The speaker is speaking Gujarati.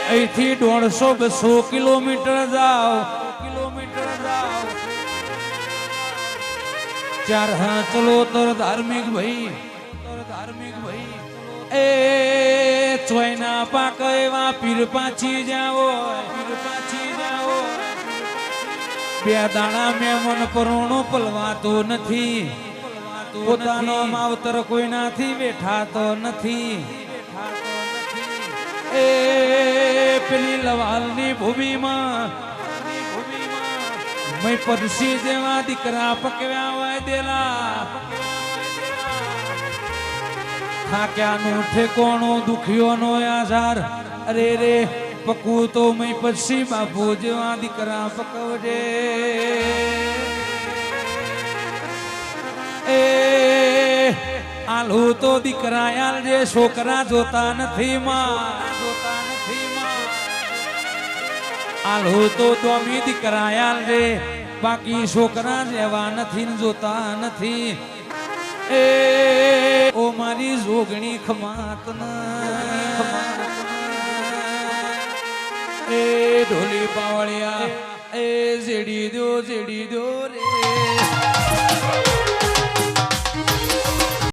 અહીંથી 150-200 કિલોમીટર જાઓ ચાર હા ચલો તર ધાર્મિક ભાઈ એ ચોયના પાક એવા પીર પાછી જાઓ બે દાણા મેમન પરોણો પલવાતો નથી પોતાનો માવતર કોઈનાથી બેઠાતો નથી એ પેલી લવાલની ભૂમિમાં મેં પરસી જેવા દીકરા પકવ્યા હોય દેલા થાક્યાનું ઠેકોણું દુખીઓનો આધાર અરે રે પકવું તો મેં પછી બાપુ જેવા દીકરા પકવજે એ આલુ તો દીકરા યાર જે છોકરા જોતા નથી માં આલુ તો દોમી દીકરા યાર રે બાકી છોકરા જેવા નથી જોતા નથી એ ઓ મારી જોગણી ખમાત એ ઢોલી પાવળિયા એ જેડી દો રે